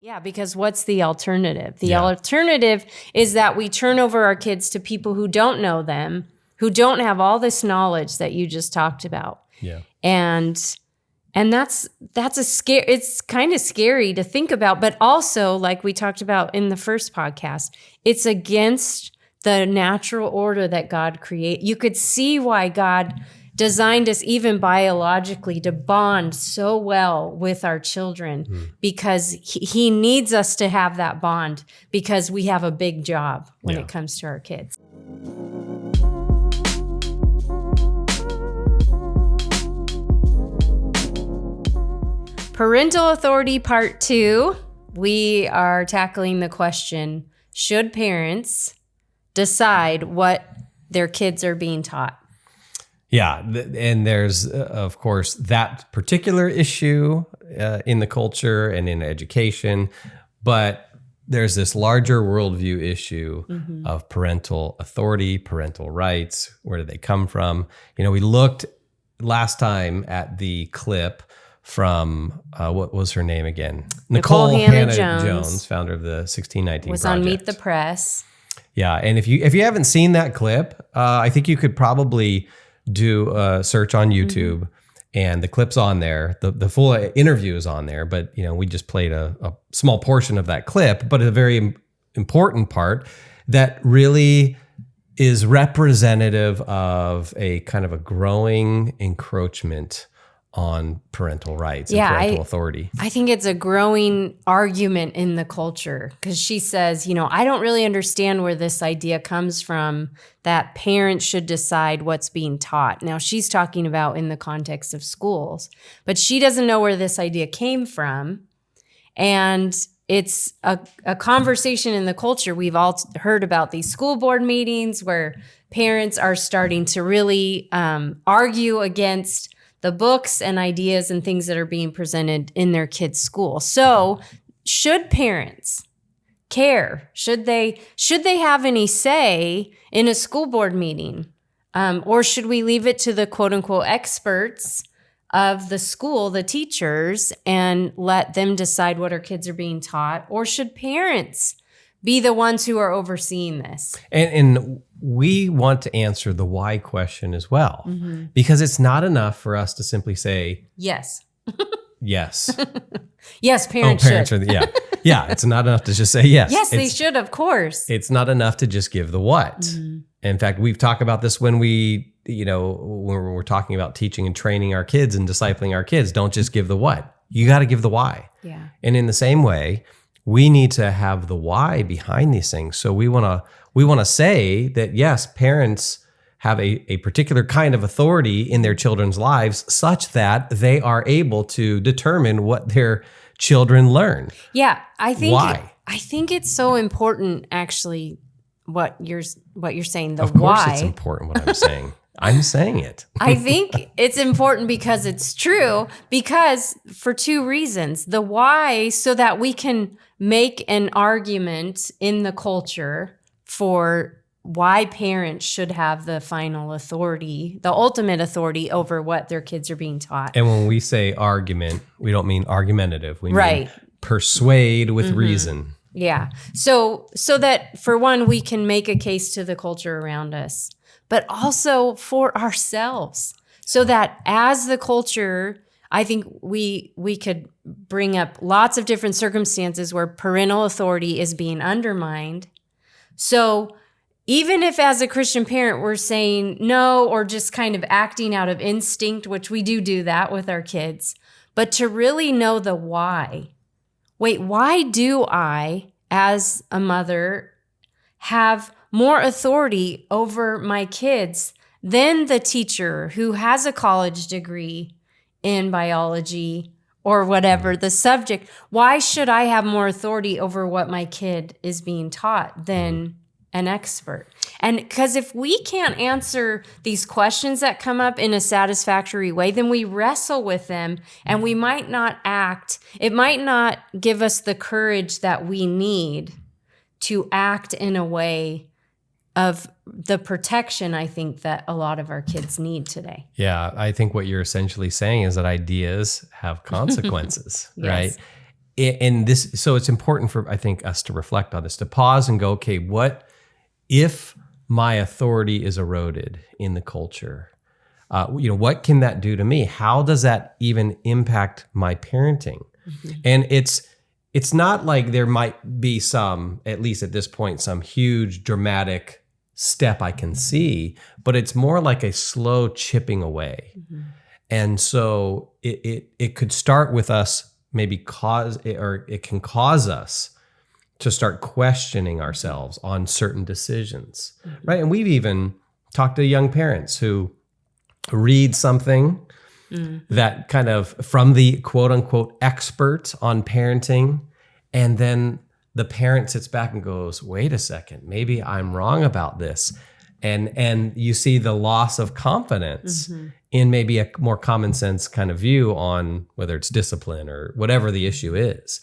Yeah, because what's the alternative? The alternative is that we turn over our kids to people who don't know them, who don't have all this knowledge that you just talked about. Yeah. And that's a scare. It's kind of scary to think about, but also, like we talked about in the first podcast, it's against the natural order that God created. You could see why God designed us even biologically to bond so well with our children, because he needs us to have that bond, because we have a big job when it comes to our kids. Parental Authority Part 2, we are tackling the question, should parents decide what their kids are being taught? Yeah, and there's, of course, that particular issue in the culture and in education, but there's this larger worldview issue of parental authority, parental rights. Where do they come from? You know, we looked last time at the clip from, what was her name again? Nicole Hannah Jones, founder of the 1619 was Project. on Meet the Press. Yeah, and if you haven't seen that clip, I think you could probably do a search on YouTube, and the clip's on there. The full interview is on there, but you know, we just played a small portion of that clip, but a very important part that really is representative of a kind of a growing encroachment on parental rights and parental authority. I think it's a growing argument in the culture, because she says, you know, I don't really understand where this idea comes from that parents should decide what's being taught. Now, she's talking about in the context of schools, but she doesn't know where this idea came from. And it's a conversation in the culture. We've all heard about these school board meetings where parents are starting to really argue against the books and ideas and things that are being presented in their kids' school. So should parents care? Should they have any say in a school board meeting? Or should we leave it to the quote unquote experts of the school, the teachers, and let them decide what our kids are being taught? Or should parents be the ones who are overseeing this? And we want to answer the why question as well, because it's not enough for us to simply say, yes. Yes. Yes, parents should. Yeah, it's not enough to just say yes. Yes, they should, of course. It's not enough to just give the what. In fact, we've talked about this when when we're talking about teaching and training our kids and discipling our kids. Don't just give the what. You got to give the why. Yeah. And in the same way, we need to have the why behind these things. So we want to say that, yes, parents have a particular kind of authority in their children's lives such that they are able to determine what their children learn. Yeah, I think why? I think it's so important, actually, what you're saying, the why. Of course it's important what I'm saying. I'm saying it. I think it's important because it's true, because for two reasons. The why, so that we can make an argument in the culture for why parents should have the final authority, the ultimate authority over what their kids are being taught. And when we say argument, we don't mean argumentative. We mean persuade with reason. Yeah. So that, for one, we can make a case to the culture around us, but also for ourselves, so that as the culture, I think we could bring up lots of different circumstances where parental authority is being undermined. So even if as a Christian parent we're saying no, or just kind of acting out of instinct, which we do that with our kids, but to really know the why. Wait, why do I, as a mother, have more authority over my kids than the teacher who has a college degree in biology or whatever the subject? Why should I have more authority over what my kid is being taught than an expert? And because if we can't answer these questions that come up in a satisfactory way, then we wrestle with them and we might not act. It might not give us the courage that we need to act in a way of the protection, I think, that a lot of our kids need today. Yeah, I think what you're essentially saying is that ideas have consequences, Yes. right? And this, so it's important for, I think, us to reflect on this, to pause and go, okay, what if my authority is eroded in the culture? What can that do to me? How does that even impact my parenting? And it's not like there might be some, at least at this point, some huge dramatic step I can see, but it's more like a slow chipping away. And so it could start with us, maybe it can cause us to start questioning ourselves on certain decisions, right? And we've even talked to young parents who read something that kind of from the quote unquote expert on parenting, and then the parent sits back and goes, wait a second, maybe I'm wrong about this. And you see the loss of confidence in maybe a more common sense kind of view on whether it's discipline or whatever the issue is.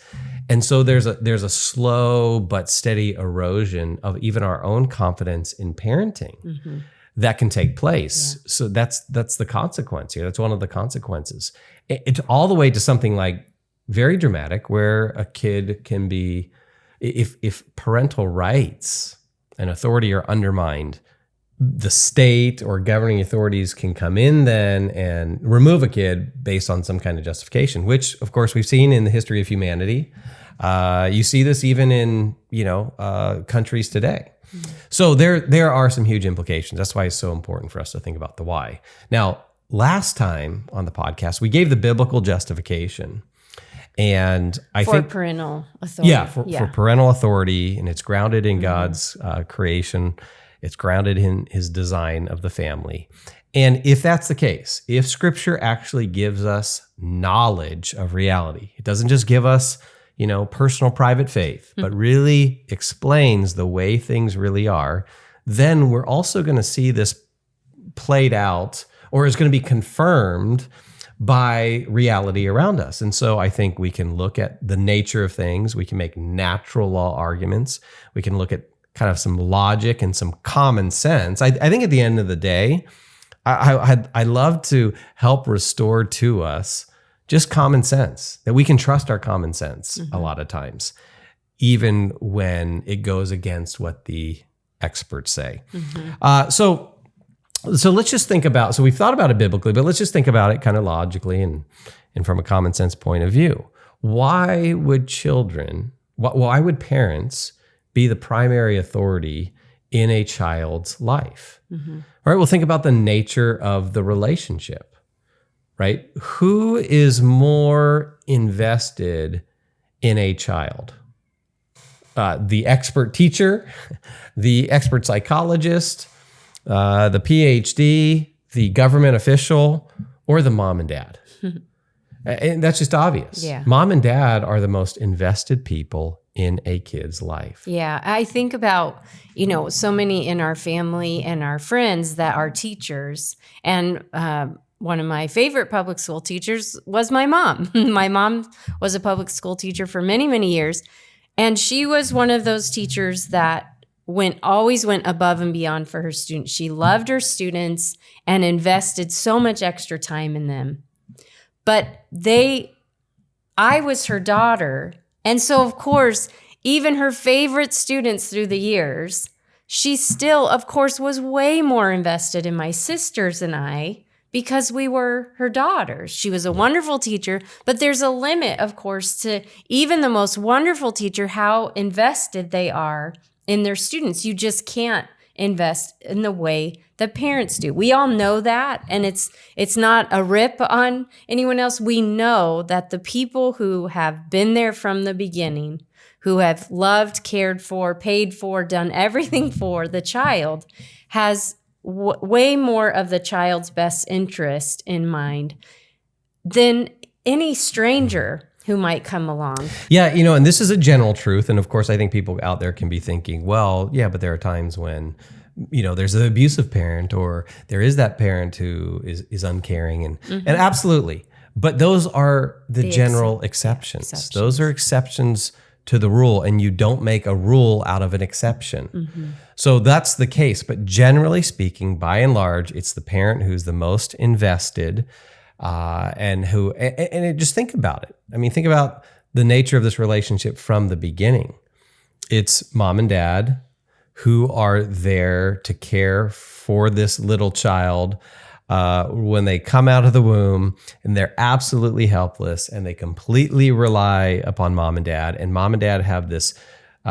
And so there's a slow but steady erosion of even our own confidence in parenting that can take place. Yeah. So that's the consequence here. That's one of the consequences. It's all the way to something like very dramatic, where a kid can be, if parental rights and authority are undermined, the state or governing authorities can come in then and remove a kid based on some kind of justification, which of course we've seen in the history of humanity. You see this even in, countries today. So there are some huge implications. That's why it's so important for us to think about the why. Now, last time on the podcast, we gave the biblical justification. And I think parental authority. For parental authority, and it's grounded in God's creation. It's grounded in his design of the family. And if that's the case, if Scripture actually gives us knowledge of reality, it doesn't just give us, personal private faith, but really explains the way things really are, then we're also going to see this played out, or is going to be confirmed by reality around us. And so I think we can look at the nature of things. We can make natural law arguments. We can look at kind of some logic and some common sense. I think at the end of the day, I love to help restore to us just common sense, that we can trust our common sense a lot of times, even when it goes against what the experts say. So let's just think about, so we've thought about it biblically, but let's just think about it kind of logically and from a common sense point of view. Why would parents be the primary authority in a child's life? All right, well, think about the nature of the relationship, right? Who is more invested in a child? The expert teacher, the expert psychologist, the PhD, the government official, or the mom and dad? And that's just obvious. Yeah. Mom and dad are the most invested people in a kid's life. Yeah, I think about, so many in our family and our friends that are teachers. And one of my favorite public school teachers was my mom. My mom was a public school teacher for many, many years. And she was one of those teachers that always went above and beyond for her students. She loved her students and invested so much extra time in them. But I was her daughter. And so, of course, even her favorite students through the years, she still, of course, was way more invested in my sisters and I because we were her daughters. She was a wonderful teacher, but there's a limit, of course, to even the most wonderful teacher, how invested they are in their students. You just can't invest in the way that parents do. We all know that, and it's not a rip on anyone else. We know that the people who have been there from the beginning, who have loved, cared for, paid for, done everything for the child, has way more of the child's best interest in mind than any stranger who might come along. Yeah, and this is a general truth. And of course, I think people out there can be thinking, well, yeah, but there are times when, there's an abusive parent, or there is that parent who is uncaring, and absolutely. But those are the general exceptions. Those are exceptions to the rule, and you don't make a rule out of an exception. So that's the case. But generally speaking, by and large, it's the parent who's the most invested, and just think about it. I mean, think about the nature of this relationship from the beginning. It's mom and dad who are there to care for this little child when they come out of the womb, and they're absolutely helpless, and they completely rely upon mom and dad. And mom and dad have this,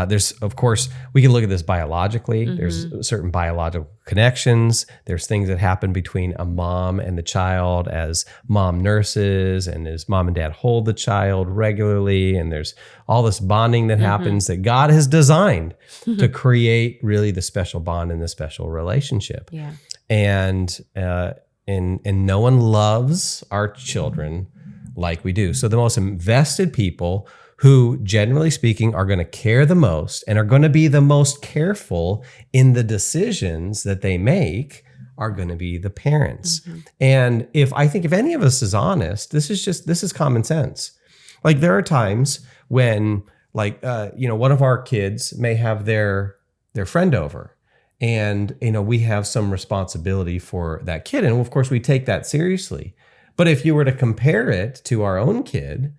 there's, of course, we can look at this biologically. There's certain biological connections. There's things that happen between a mom and the child as mom nurses and as mom and dad hold the child regularly. And there's all this bonding that happens that God has designed to create really the special bond and the special relationship. Yeah. And no one loves our children like we do. So the most invested people who, generally speaking, are going to care the most and are going to be the most careful in the decisions that they make are going to be the parents. And if any of us is honest, this is common sense. Like, there are times when, like, one of our kids may have their friend over, and, we have some responsibility for that kid. And of course we take that seriously. But if you were to compare it to our own kid,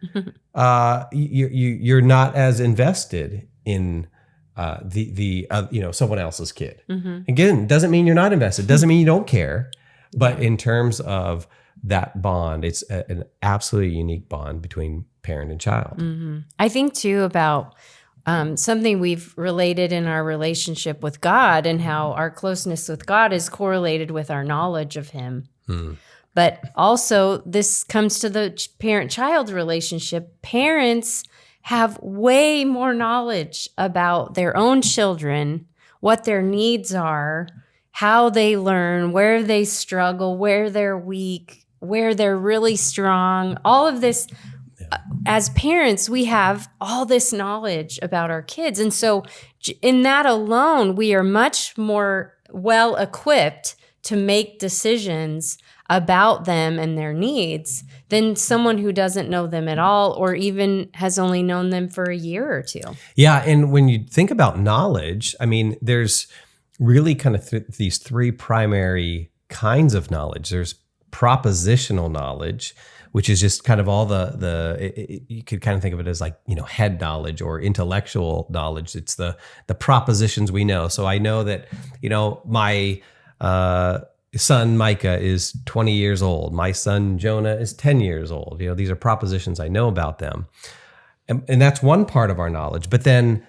you're not as invested in someone else's kid. Again, doesn't mean you're not invested. Doesn't mean you don't care. But in terms of that bond, it's an absolutely unique bond between parent and child. I think too about something we've related in our relationship with God, and how our closeness with God is correlated with our knowledge of Him. But also, this comes to the parent-child relationship. Parents have way more knowledge about their own children, what their needs are, how they learn, where they struggle, where they're weak, where they're really strong. All of this, as parents, we have all this knowledge about our kids. And so in that alone, we are much more well-equipped to make decisions about them and their needs than someone who doesn't know them at all, or even has only known them for a year or two. Yeah, and when you think about knowledge, I mean, there's really kind of these three primary kinds of knowledge. There's propositional knowledge, which is just kind of all you could kind of think of it as like, head knowledge or intellectual knowledge. It's the propositions we know. So I know that, my son Micah is 20 years old. My son Jonah is 10 years old. These are propositions I know about them. And that's one part of our knowledge. But then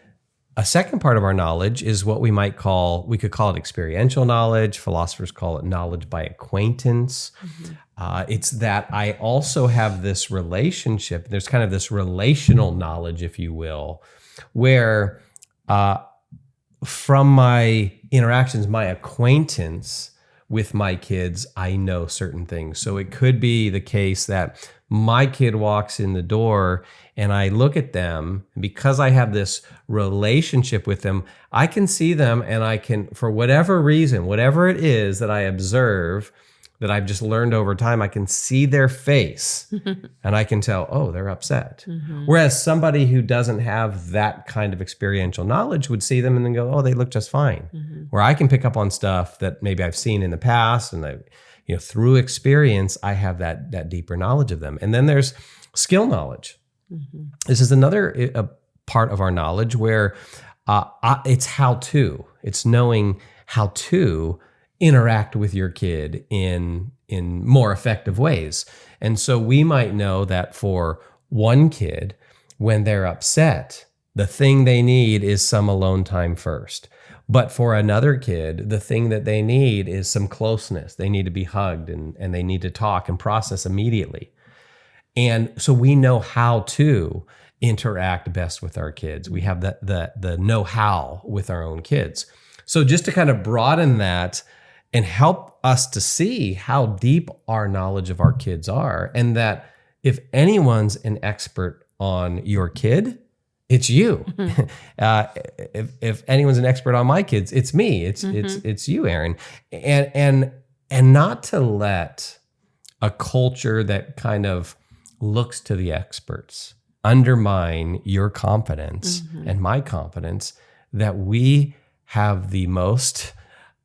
a second part of our knowledge is what we could call it experiential knowledge. Philosophers call it knowledge by acquaintance. It's that I also have this relationship. There's kind of this relational knowledge, if you will, where from my interactions, my acquaintance with my kids, I know certain things. So it could be the case that my kid walks in the door and I look at them, and because I have this relationship with them, I can see them, and I can, for whatever reason, whatever it is that I observe that I've just learned over time, I can see their face and I can tell, oh, they're upset. Whereas somebody who doesn't have that kind of experiential knowledge would see them and then go, oh, they look just fine. Where I can pick up on stuff that maybe I've seen in the past, and through experience, I have that deeper knowledge of them. And then there's skill knowledge. This is another part of our knowledge where it's how to. It's knowing how to interact with your kid in more effective ways. And so we might know that for one kid, when they're upset, the thing they need is some alone time first. But for another kid, the thing that they need is some closeness. They need to be hugged, and they need to talk and process immediately. And so we know how to interact best with our kids. We have the know-how with our own kids. So just to kind of broaden that and help us to see how deep our knowledge of our kids are, and that if anyone's an expert on your kid, it's you. If anyone's an expert on my kids, it's me. It's you, Erin. And not to let a culture that kind of looks to the experts undermine your confidence and my confidence that we have the most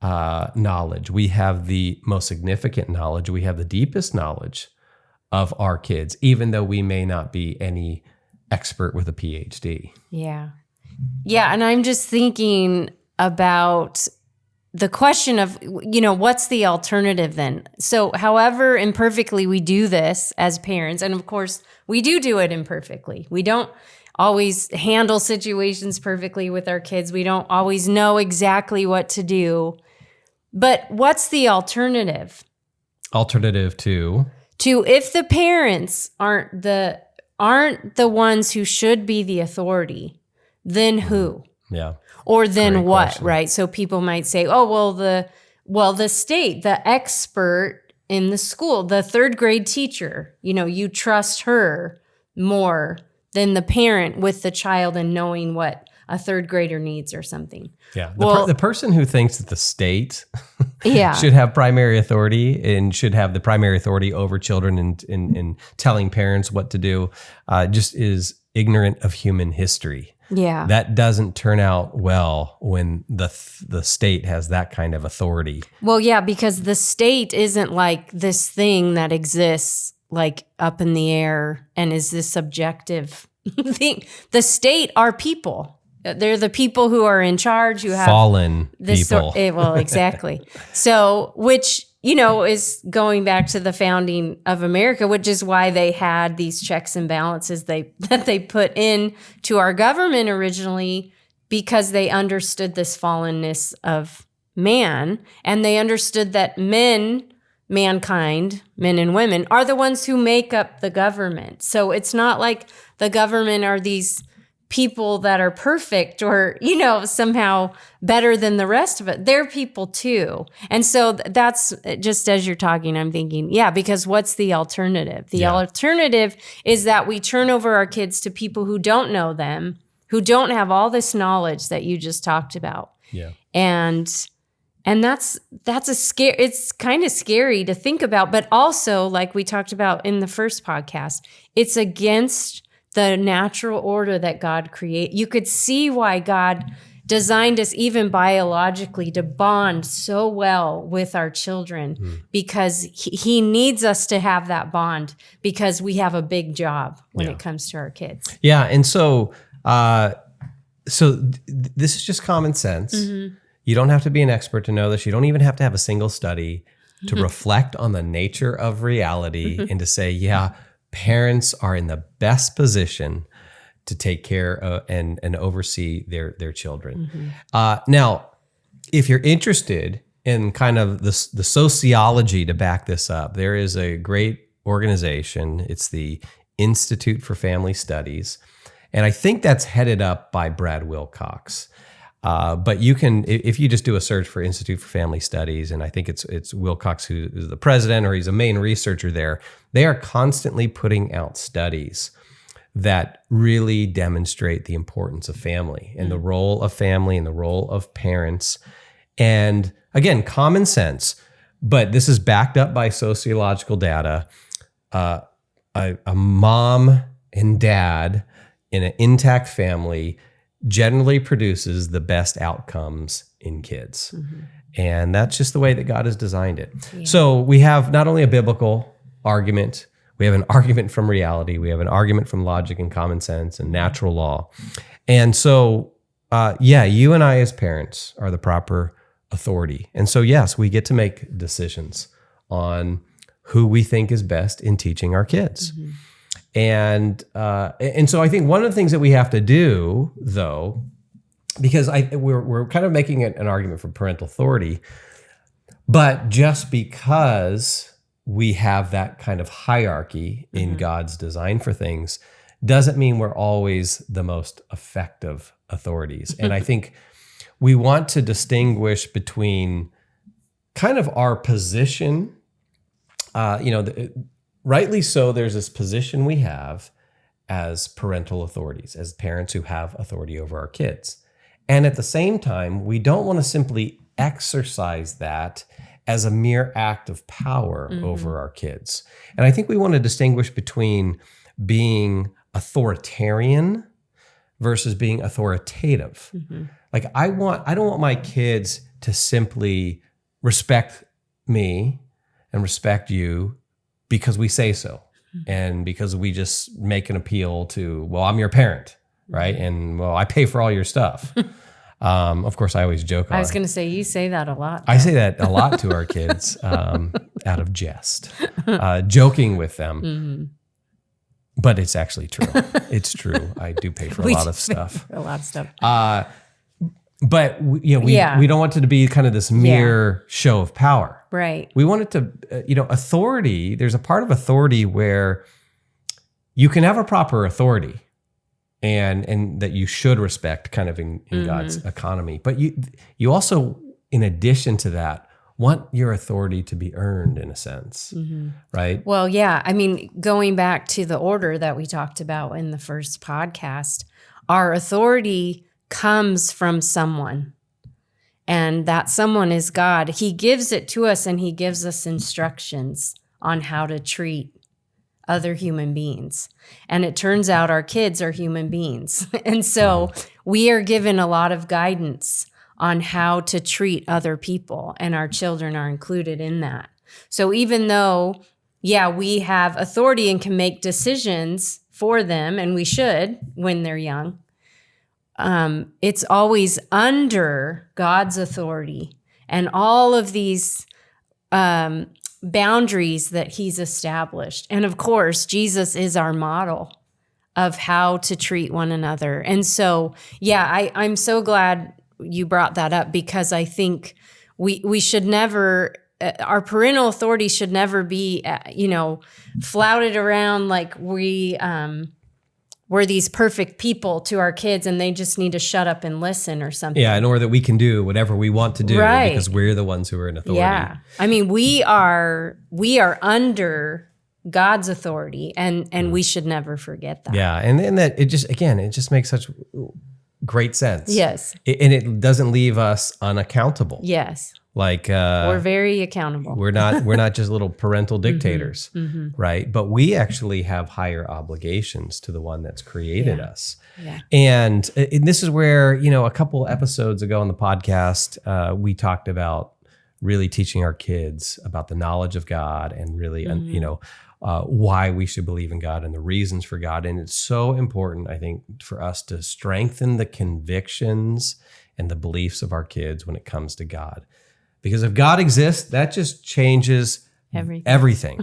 knowledge. We have the most significant knowledge. We have the deepest knowledge of our kids, even though we may not be any expert with a PhD. Yeah. Yeah. And I'm just thinking about the question of, what's the alternative then? So however imperfectly we do this as parents, and of course we do it imperfectly. We don't always handle situations perfectly with our kids. We don't always know exactly what to do. But what's the alternative? Alternative to if the parents aren't the ones who should be the authority, then who? Yeah. Or then Great what, question. right? So people might say, oh, the state, the expert in the school, the third grade teacher, you trust her more than the parent with the child and knowing what a third grader needs or something. Yeah. Well, The person who thinks that the state yeah. should have primary authority and should have the primary authority over children in telling parents what to do just is ignorant of human history. Yeah. That doesn't turn out well when the state has that kind of authority. Well, yeah, because the state isn't like this thing that exists like up in the air and is this subjective thing. The state are people. They're the people who are in charge, who have fallen this people. Well, exactly. So, which, is going back to the founding of America, which is why they had these checks and balances that they put in to our government originally, because they understood this fallenness of man, and they understood that mankind, men and women, are the ones who make up the government. So it's not like the government are these people that are perfect or, somehow better than the rest of it. They're people too. And so that's just as you're talking, I'm thinking, yeah, because what's the alternative? The alternative is that we turn over our kids to people who don't know them, who don't have all this knowledge that you just talked about. Yeah. And that's a scare. It's kind of scary to think about, but also like we talked about in the first podcast, it's against the natural order that God created. You could see why God designed us even biologically to bond so well with our children, because he needs us to have that bond, because we have a big job when it comes to our kids. Yeah. And so, this is just common sense. Mm-hmm. You don't have to be an expert to know this. You don't even have to have a single study to reflect on the nature of reality and to say, parents are in the best position to take care and oversee their children. Now, if you're interested in kind of the sociology to back this up, there is a great organization. It's the Institute for Family Studies. And I think that's headed up by Brad Wilcox. But you can, if you just do a search for Institute for Family Studies, and I think it's Wilcox who is the president, or he's a main researcher there, they are constantly putting out studies that really demonstrate the importance of family and the role of family and the role of parents. And again, common sense, but this is backed up by sociological data. A mom and dad in an intact family generally produces the best outcomes in kids. And that's just the way that God has designed it. Yeah. So we have not only a biblical argument, we have an argument from reality, we have an argument from logic and common sense and natural law. And so, you and I as parents are the proper authority. And so, yes, we get to make decisions on who we think is best in teaching our kids. And so I think one of the things that we have to do, though, because we're kind of making an argument for parental authority, but just because we have that kind of hierarchy in God's design for things doesn't mean we're always the most effective authorities. And I think we want to distinguish between kind of our position, rightly so, there's this position we have as parental authorities, as parents who have authority over our kids. And at the same time, we don't want to simply exercise that as a mere act of power over our kids. And I think we want to distinguish between being authoritarian versus being authoritative. Like I don't want my kids to simply respect me and respect you because we say so. And because we just make an appeal to, well, I'm your parent, right? And well, I pay for all your stuff. Of course, I always joke. I was going to say, you say that a lot. I say that a lot to our kids out of jest, joking with them. But it's actually true. It's true. I do pay for a lot of stuff. A lot of stuff. But we don't want it to be kind of this mere show of power. Right. We want it to, authority. There's a part of authority where you can have a proper authority, and that you should respect, kind of in God's economy. But you also, in addition to that, want your authority to be earned in a sense, right? Well, yeah. I mean, going back to the order that we talked about in the first podcast, our authority comes from someone, and that someone is God. He gives it to us, and he gives us instructions on how to treat other human beings. And it turns out our kids are human beings. And so we are given a lot of guidance on how to treat other people, and our children are included in that. So even though, we have authority and can make decisions for them, and we should when they're young, it's always under God's authority and all of these boundaries that he's established. And of course, Jesus is our model of how to treat one another. And so, I'm so glad you brought that up, because I think we should never, our parental authority should never be, flouted around like we're these perfect people to our kids and they just need to shut up and listen or something. Yeah, and or that we can do whatever we want to do because we're the ones who are in authority. Yeah. I mean, we are under God's authority, and we should never forget that. Yeah, and that it just makes such great sense. Yes. And it doesn't leave us unaccountable. Yes. Like we're very accountable. We're not just little parental dictators, right? But we actually have higher obligations to the one that's created us. Yeah. And this is where, a couple episodes ago on the podcast, we talked about really teaching our kids about the knowledge of God and really, why we should believe in God and the reasons for God. And it's so important, I think, for us to strengthen the convictions and the beliefs of our kids when it comes to God. Because if God exists, that just changes everything.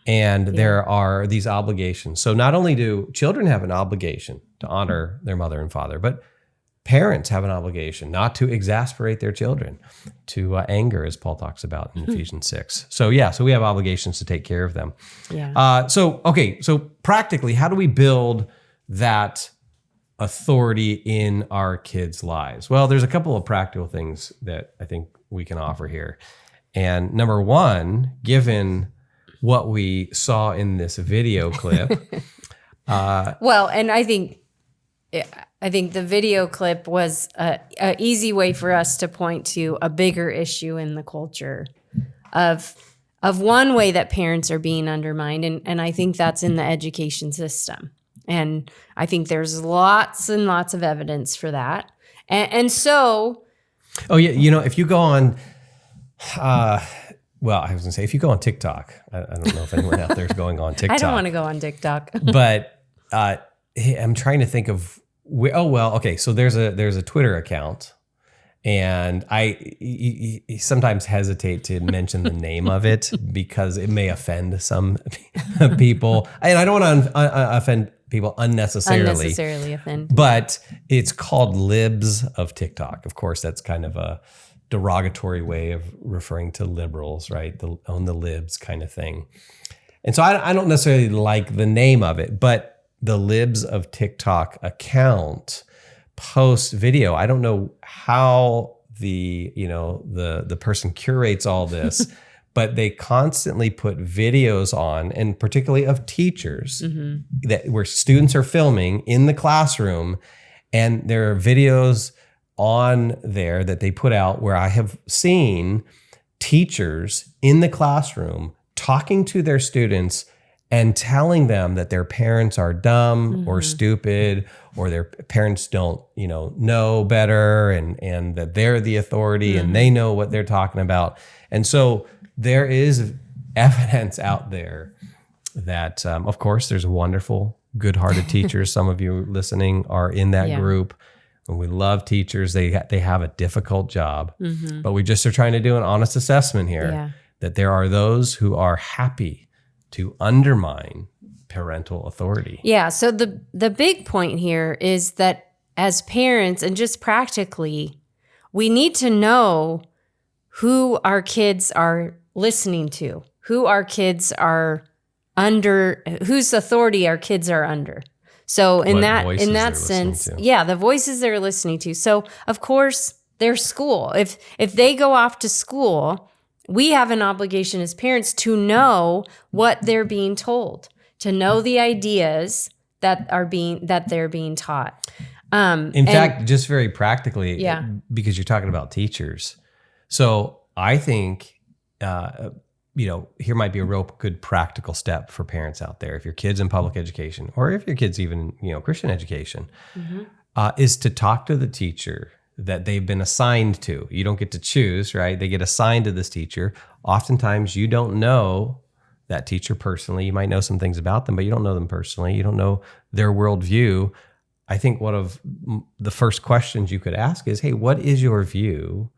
And there are these obligations. So not only do children have an obligation to honor their mother and father, but parents have an obligation not to exasperate their children, to anger, as Paul talks about in Ephesians 6. So we have obligations to take care of them. Yeah. So practically, how do we build that authority in our kids' lives? Well, there's a couple of practical things that I think we can offer here. And number one, given what we saw in this video clip. And I think the video clip was a easy way for us to point to a bigger issue in the culture of one way that parents are being undermined. And I think that's in the education system. And I think there's lots and lots of evidence for that. And so... Oh, yeah. If you go on, I was going to say, if you go on TikTok, I don't know if anyone out there is going on TikTok. I don't want to go on TikTok. But I'm trying to think of, so there's a Twitter account, and I sometimes hesitate to mention the name of it because it may offend some people. And I don't want to offend people unnecessarily offend. But it's called Libs of TikTok. Of course, that's kind of a derogatory way of referring to liberals, right? On the libs kind of thing. And so I don't necessarily like the name of it, but the Libs of TikTok account posts video. I don't know how the person curates all this, but they constantly put videos on, and particularly of teachers where students are filming in the classroom, and there are videos on there that they put out where I have seen teachers in the classroom talking to their students and telling them that their parents are dumb or stupid, or their parents don't, know better, and that they're the authority and they know what they're talking about. And so there is evidence out there that, of course, there's wonderful, good-hearted teachers. Some of you listening are in that group. And we love teachers. They have a difficult job. But we just are trying to do an honest assessment here that there are those who are happy to undermine parental authority. Yeah. So the big point here is that as parents, and just practically, we need to know who our kids are listening to, who our kids are under, whose authority our kids are under. So in that sense, the voices they're listening to. So of course, their school. If they go off to school, we have an obligation as parents to know what they're being told, to know the ideas that they're being taught. In fact, just very practically, because you're talking about teachers. So I think, here might be a real good practical step for parents out there. If your kid's in public education, or if your kid's even, Christian education, is to talk to the teacher that they've been assigned to. You don't get to choose, right? They get assigned to this teacher. Oftentimes you don't know that teacher personally. You might know some things about them, but you don't know them personally. You don't know their worldview. I think one of the first questions you could ask is, hey, what is your view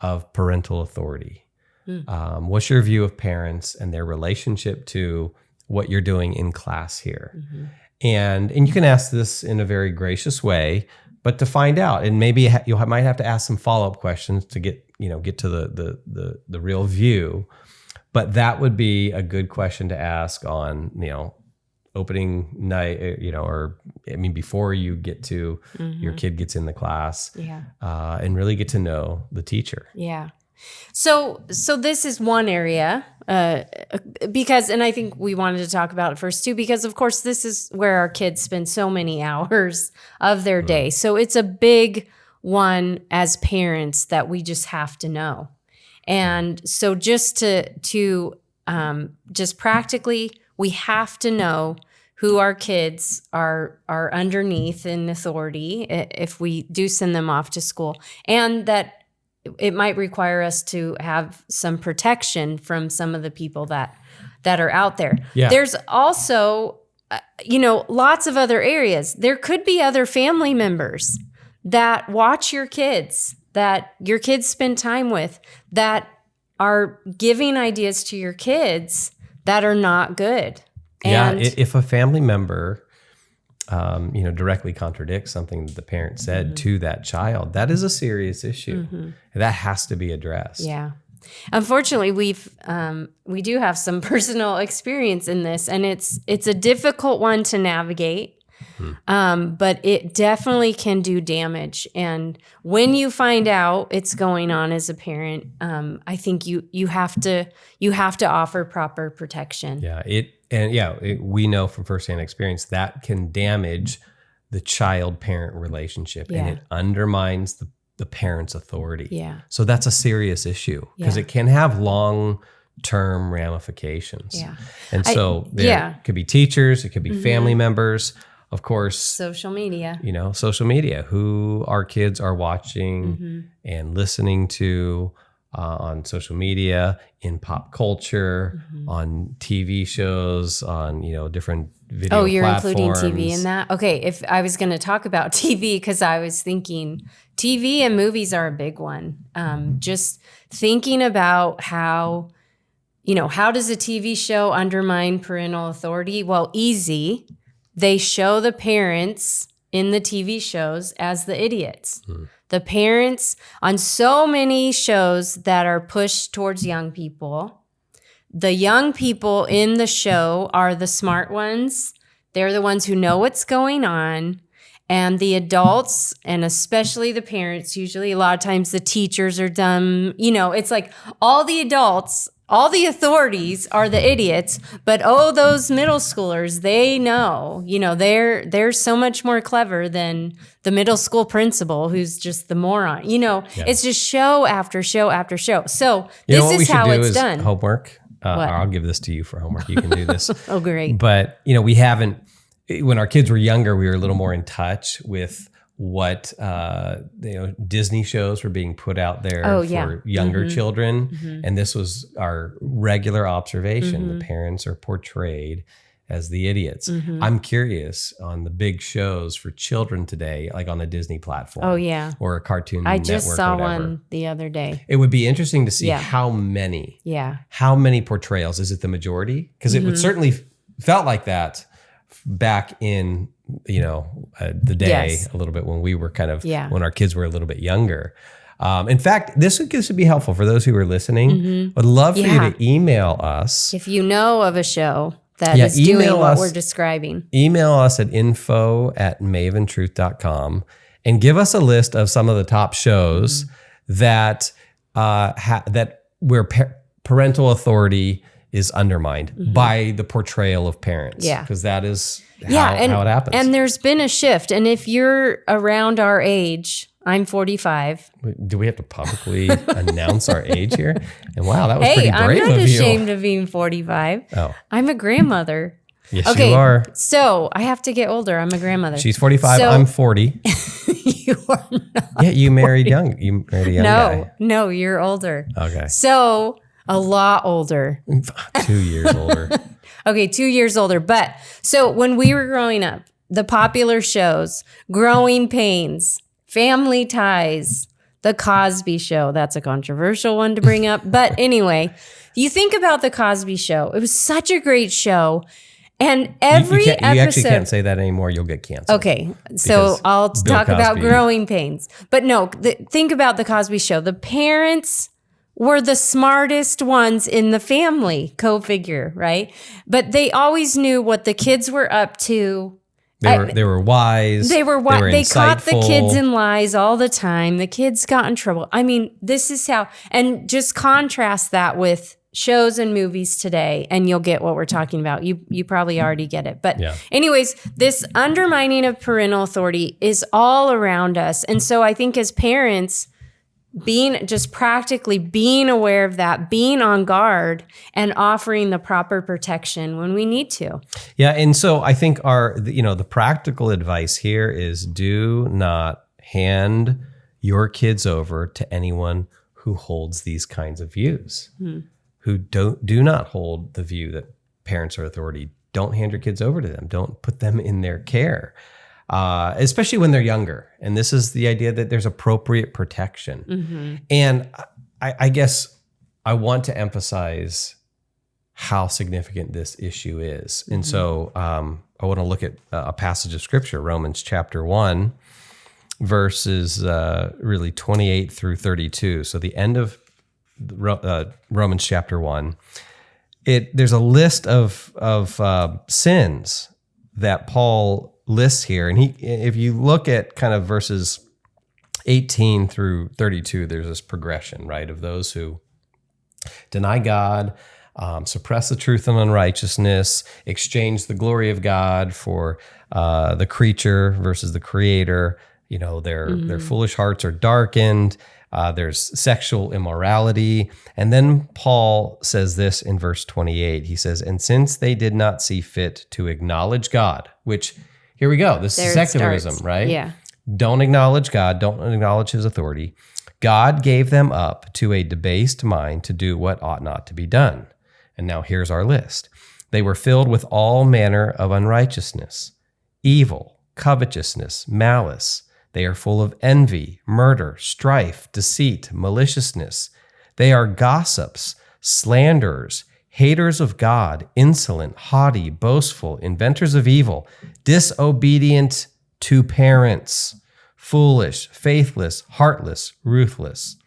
of parental authority? What's your view of parents and their relationship to what you're doing in class here? And you can ask this in a very gracious way, but to find out, and maybe you might have to ask some follow-up questions to get to the real view. But that would be a good question to ask on, opening night, before you get to your kid gets in the class, and really get to know the teacher. Yeah. So this is one area, because, and I think we wanted to talk about it first too, because of course this is where our kids spend so many hours of their day. So it's a big one as parents that we just have to know. And so just to just practically, we have to know who our kids are underneath in authority if we do send them off to school, and that it might require us to have some protection from some of the people that are out there. Yeah. There's also, lots of other areas. There could be other family members that watch your kids, that your kids spend time with, that are giving ideas to your kids that are not good. And if a family member, directly contradicts something that the parent said to that child, that is a serious issue. That has to be addressed. Yeah. Unfortunately, we do have some personal experience in this, and it's a difficult one to navigate. But it definitely can do damage. And when you find out it's going on as a parent, I think you have to offer proper protection. We know from firsthand experience that can damage the child-parent relationship, and it undermines the parent's authority. Yeah. So that's a serious issue because it can have long-term ramifications. Yeah. And so there could be teachers, it could be family members. Of course, social media, who our kids are watching and listening to on social media, in pop culture, on TV shows, on, different video platforms. Oh, you're including TV in that? Okay. If I was going to talk about TV, because I was thinking TV and movies are a big one. Just thinking about how does a TV show undermine parental authority? Well, easy. They show the parents in the TV shows as the idiots. The parents on so many shows that are pushed towards young people, the young people in the show are the smart ones. They're the ones who know what's going on. And the adults, and especially the parents, usually a lot of times the teachers are dumb. It's like all the adults, all the authorities are the idiots, but those middle schoolers, they know, they're so much more clever than the middle school principal who's just the moron. It's just show after show after show. So this is how it's done. Homework. I'll give this to you for homework. You can do this. Oh, great. But, we haven't, when our kids were younger, we were a little more in touch with what Disney shows were being put out there Oh, for yeah. younger Mhm. children. Mhm. And this was our regular observation. Mhm. The parents are portrayed as the idiots. Mhm. I'm curious on the big shows for children today, like on a Disney platform. Oh, yeah. Or a Cartoon I Network, just saw whatever. one the other day. It would be interesting to see Yeah. how many Yeah. portrayals. Is it the majority? Because it would Mhm. certainly felt like that back in the day Yes. a little bit when we were Yeah. when our kids were a little bit younger. In fact, this would be helpful for those who are listening. I'd love for you Yeah. to email us. If you know of a show that is doing email what us. we're describing. Email us at info@maventruth.com and give us a list of some of the top shows that where parental authority is undermined by the portrayal of parents. Yeah. Because that is Yeah, how it happens. And there's been a shift. And if you're around our age, I'm 45. Do we have to publicly announce our age here? And wow, that was Hey, pretty I'm brave not of ashamed you. of being 45. Oh, I'm a grandmother. yes, Okay, you are. so I have to get older. I'm a grandmother. She's 45. So- I'm 40. You are not. Yeah, you married young. You married a young guy. No, you're older. Okay. So a lot older. 2 years older. Okay, 2 years older. But so when we were growing up, the popular shows, Growing Pains, Family Ties, The Cosby Show. That's a controversial one to bring up. But anyway, you think about The Cosby Show. It was such a great show. And every you episode. actually can't say that anymore. You'll get canceled. Okay, so Because I'll Bill talk about Cosby- Growing Pains. But no, think about The Cosby Show. The parents were the smartest ones in the family, co-figure, right? But they always knew what the kids were up to. They were wise. They were They caught the insightful. kids in lies all the time. The kids got in trouble. I mean, this is how, and just contrast that with shows and movies today, and you'll get what we're talking about. You probably already get it. But Yeah. anyways, this undermining of parental authority is all around us. And so I think as parents, practically being aware of that, being on guard, and offering the proper protection when we need to. Yeah, and so I think the practical advice here is do not hand your kids over to anyone who holds these kinds of views. Who do not hold the view that parents are authority. Don't hand your kids over to them. Don't put them in their care. Especially when they're younger. And this is the idea that there's appropriate protection. And I guess I want to emphasize how significant this issue is. And so I want to look at a passage of scripture, Romans chapter 1, verses really 28 through 32. So the end of Romans chapter 1. There's a list of sins that Paul lists here, and if you look at kind of verses 18 through 32, there's this progression, right, of those who deny God, suppress the truth of unrighteousness, exchange the glory of God for the creature versus the creator. Their foolish hearts are darkened. There's sexual immorality. And then Paul says this in verse 28. He says, and since they did not see fit to acknowledge God, which, here we go, this is secularism, right? Yeah. Don't acknowledge God, don't acknowledge his authority. God gave them up to a debased mind to do what ought not to be done. And now here's our list. They were filled with all manner of unrighteousness, evil, covetousness, malice. They are full of envy, murder, strife, deceit, maliciousness. They are gossips, slanderers, haters of God, insolent, haughty, boastful, inventors of evil, disobedient to parents, foolish, faithless, heartless, ruthless.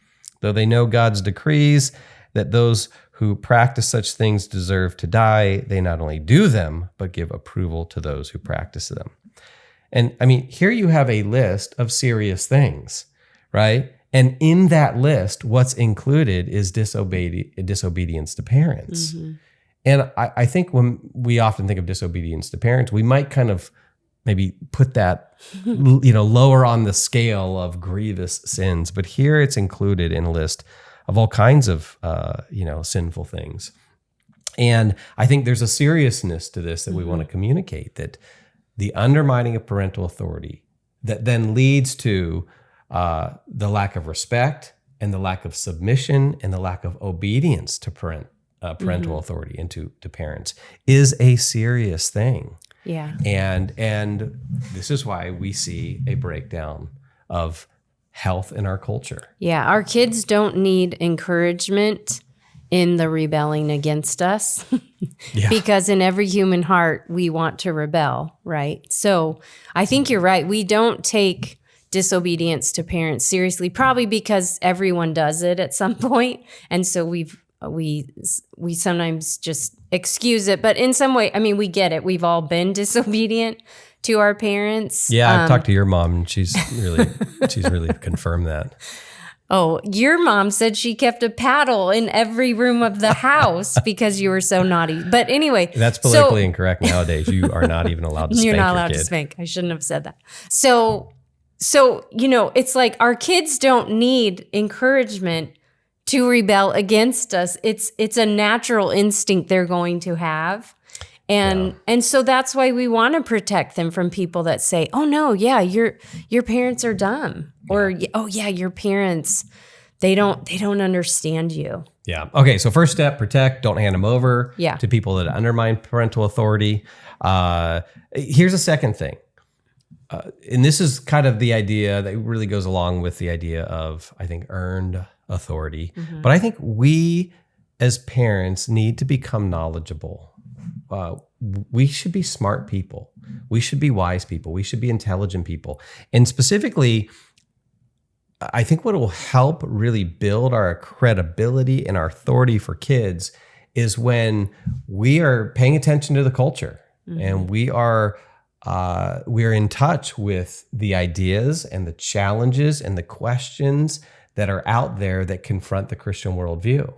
Though they know God's decrees that those who practice such things deserve to die, they not only do them, but give approval to those who practice them. And I mean, here you have a list of serious things, right? And in that list, what's included is disobedience to parents. And I think when we often think of disobedience to parents, we might kind of maybe put that, lower on the scale of grievous sins. But here it's included in a list of all kinds of, sinful things. And I think there's a seriousness to this that we want to communicate, that the undermining of parental authority, that then leads to the lack of respect and the lack of submission and the lack of obedience to parental authority and to parents is a serious thing. Yeah. And this is why we see a breakdown of health in our culture. Yeah. Our kids don't need encouragement in the rebelling against us because in every human heart, we want to rebel, right? So I think you're right. We don't take disobedience to parents seriously, probably because everyone does it at some point. And so we sometimes just excuse it, but in some way, I mean, we get it. We've all been disobedient to our parents. Yeah, I've talked to your mom, and she's really confirmed that. Oh, your mom said she kept a paddle in every room of the house because you were so naughty. But anyway, that's politically incorrect nowadays. You are not even allowed to spank you're not allowed your kid. to spank. I shouldn't have said that. So it's like our kids don't need encouragement to rebel against us. It's a natural instinct they're going to have. And so that's why we want to protect them from people that say, "Oh no, yeah, your parents are dumb," or "Oh yeah, your parents they don't understand you." Yeah. Okay. So first step: protect. Don't hand them over to people that undermine parental authority. Here's a second thing, and this is kind of the idea that really goes along with the idea of, I think, earned authority. Mm-hmm. But I think we as parents need to become knowledgeable. We should be smart people. We should be wise people. We should be intelligent people. And specifically, I think what will help really build our credibility and our authority for kids is when we are paying attention to the culture and we are in touch with the ideas and the challenges and the questions that are out there that confront the Christian worldview.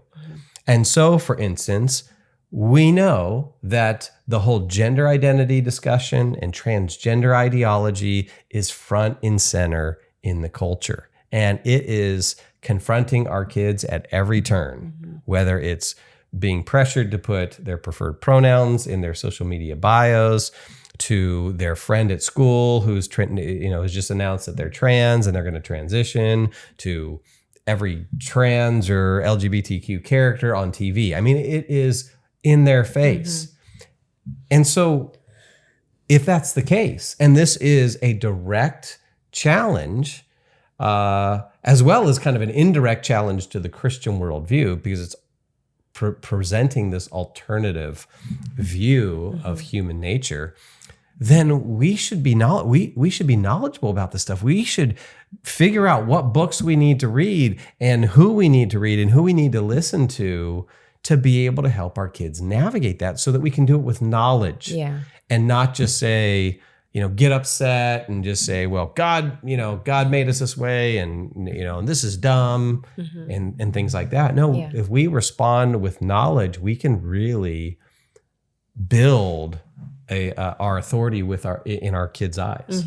And so, for instance, we know that the whole gender identity discussion and transgender ideology is front and center in the culture. And it is confronting our kids at every turn, whether it's being pressured to put their preferred pronouns in their social media bios, to their friend at school who's has just announced that they're trans and they're going to transition, to every trans or LGBTQ character on TV. I mean, it is in their face. And so if that's the case, and this is a direct challenge, as well as kind of an indirect challenge to the Christian worldview, because it's presenting this alternative view of human nature, then we should be knowledgeable about this stuff. We should figure out what books we need to read and who we need to read and who we need to listen to be able to help our kids navigate that, so that we can do it with knowledge and not just say, get upset and just say, well, God made us this way and this is dumb and things like that. No, if we respond with knowledge, we can really build our authority in our kids' eyes.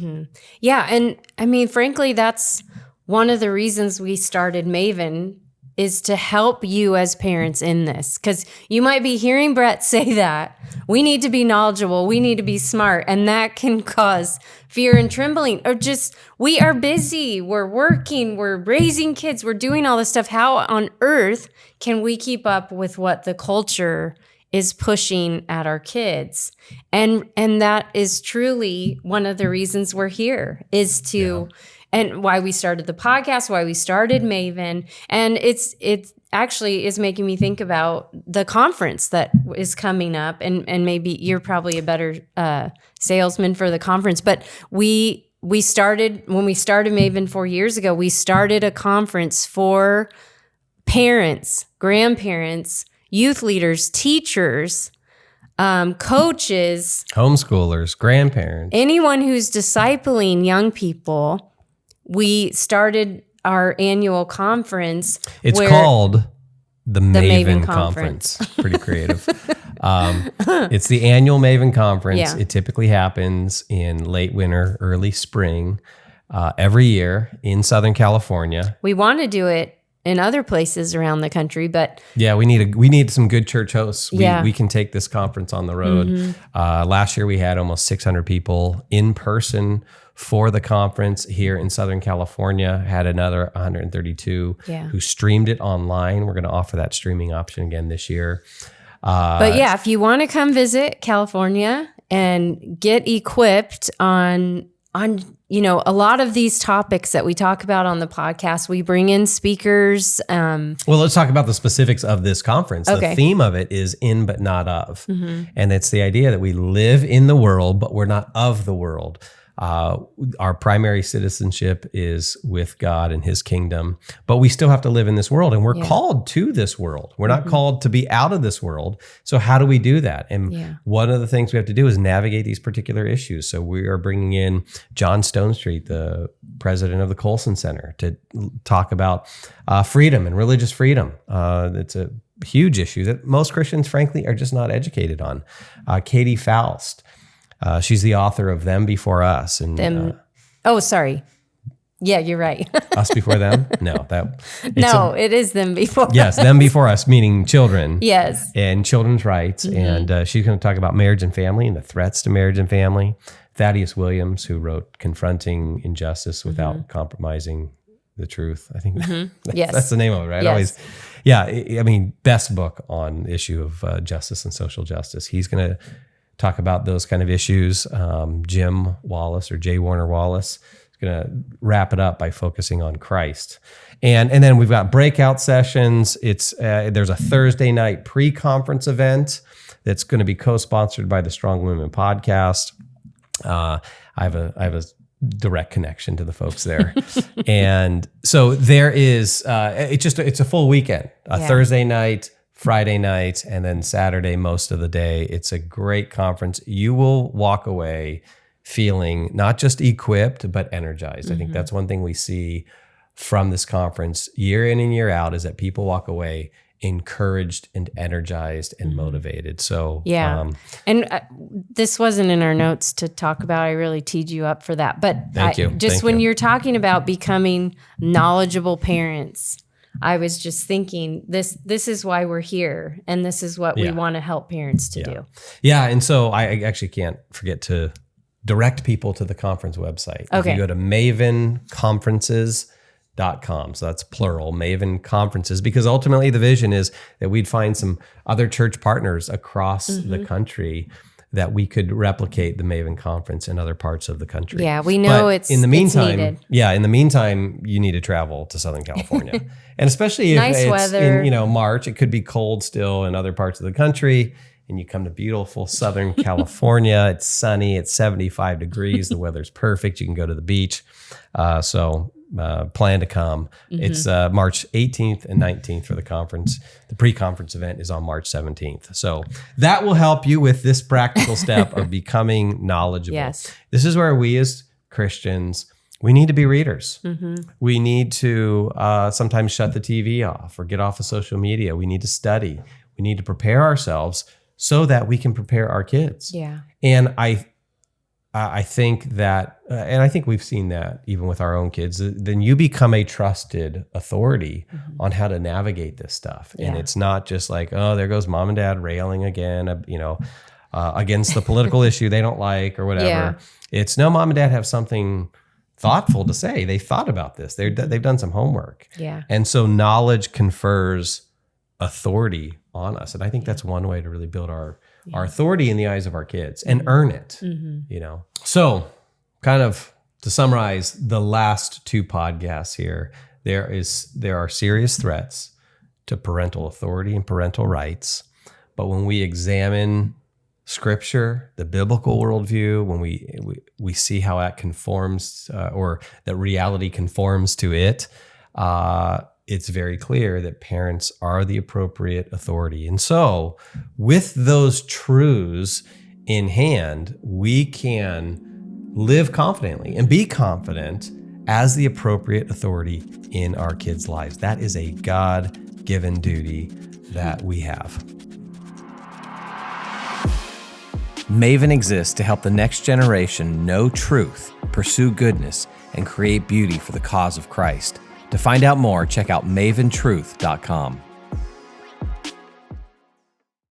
Yeah. And I mean, frankly, that's one of the reasons we started Maven, is to help you as parents in this. Because you might be hearing Brett say that we need to be knowledgeable, we need to be smart, and that can cause fear and trembling, or just, we are busy, we're working, we're raising kids, we're doing all this stuff. How on earth can we keep up with what the culture is pushing at our kids? And that is truly one of the reasons we're here, is to and why we started the podcast, why we started Maven. And it actually is making me think about the conference that is coming up. And maybe you're probably a better salesman for the conference. But when we started Maven 4 years ago, we started a conference for parents, grandparents, youth leaders, teachers, coaches, homeschoolers, grandparents, anyone who's discipling young people. We started our annual conference. It's called the Maven Conference. Pretty creative. It's the annual Maven Conference. Yeah. It typically happens in late winter, early spring, every year in Southern California. We want to do it in other places around the country, but we need some good church hosts. We can take this conference on the road. Last year we had almost 600 people in person for the conference here in Southern California. Had another 132 who streamed it online. We're going to offer that streaming option again this year. But yeah, if you want to come visit California and get equipped on a lot of these topics that we talk about on the podcast, we bring in speakers. Well, let's talk about the specifics of this conference. Okay. The theme of it is in but not of. And it's the idea that we live in the world, but we're not of the world. Our primary citizenship is with God and his kingdom, but we still have to live in this world, and we're called to this world. We're not called to be out of this world. So how do we do that? And one of the things we have to do is navigate these particular issues. So we are bringing in John Stonestreet, the president of the Colson Center, to talk about freedom and religious freedom. It's a huge issue that most Christians, frankly, are just not educated on. Katie Faust. She's the author of Them Before Us. And sorry. Yeah, you're right. Us Before Them? No, it is Them Before Us. Yes, Them Before Us, meaning children. Yes. And children's rights. And she's going to talk about marriage and family and the threats to marriage and family. Thaddeus Williams, who wrote Confronting Injustice Without Compromising the Truth. I think that's the name of it, right? Yes. Best book on the issue of justice and social justice. He's going to talk about those kind of issues. Jim Wallace, or J. Warner Wallace, is going to wrap it up by focusing on Christ. And then we've got breakout sessions. There's a Thursday night pre-conference event that's going to be co-sponsored by the Strong Women podcast. I have a direct connection to the folks there. And so there is, it's a full weekend, Thursday night, Friday night, and then Saturday most of the day. It's a great conference. You will walk away feeling not just equipped, but energized. I think that's one thing we see from this conference year in and year out, is that people walk away encouraged and energized and motivated. So this wasn't in our notes to talk about. I really teed you up for that. But Thank you. When you're talking about becoming knowledgeable parents, I was just thinking this is why we're here, and this is what we want to help parents to do. Yeah, and so I actually can't forget to direct people to the conference website. Okay. If you go to mavenconferences.com, so that's plural, Maven Conferences, because ultimately the vision is that we'd find some other church partners across the country that we could replicate the Maven conference in other parts of the country. Yeah, we know it's needed. Yeah, in the meantime, you need to travel to Southern California. And especially if nice it's weather. in March, it could be cold still in other parts of the country, and you come to beautiful Southern California. It's sunny, it's 75 degrees, the weather's perfect, you can go to the beach. Plan to come. It's March 18th and 19th for the conference. The pre-conference event is on March 17th. So that will help you with this practical step of becoming knowledgeable. Yes. This is where we as Christians, we need to be readers. We need to sometimes shut the TV off or get off of social media. We need to study. We need to prepare ourselves so that we can prepare our kids. Yeah. And I think that, and I think we've seen that even with our own kids, then you become a trusted authority on how to navigate this stuff. And it's not just like, oh, there goes mom and dad railing again, against the political issue they don't like or whatever. Yeah. It's no, mom and dad have something thoughtful to say. They thought about this. They've done some homework. Yeah. And so knowledge confers authority on us. And I think that's one way to really build our authority in the eyes of our kids and earn it, So kind of to summarize the last two podcasts here, there are serious threats to parental authority and parental rights. But when we examine Scripture, the biblical worldview, when we see how that conforms or that reality conforms to it, it's very clear that parents are the appropriate authority. And so with those truths in hand, we can live confidently and be confident as the appropriate authority in our kids' lives. That is a God-given duty that we have. Maven exists to help the next generation know truth, pursue goodness, and create beauty for the cause of Christ. To find out more, check out maventruth.com.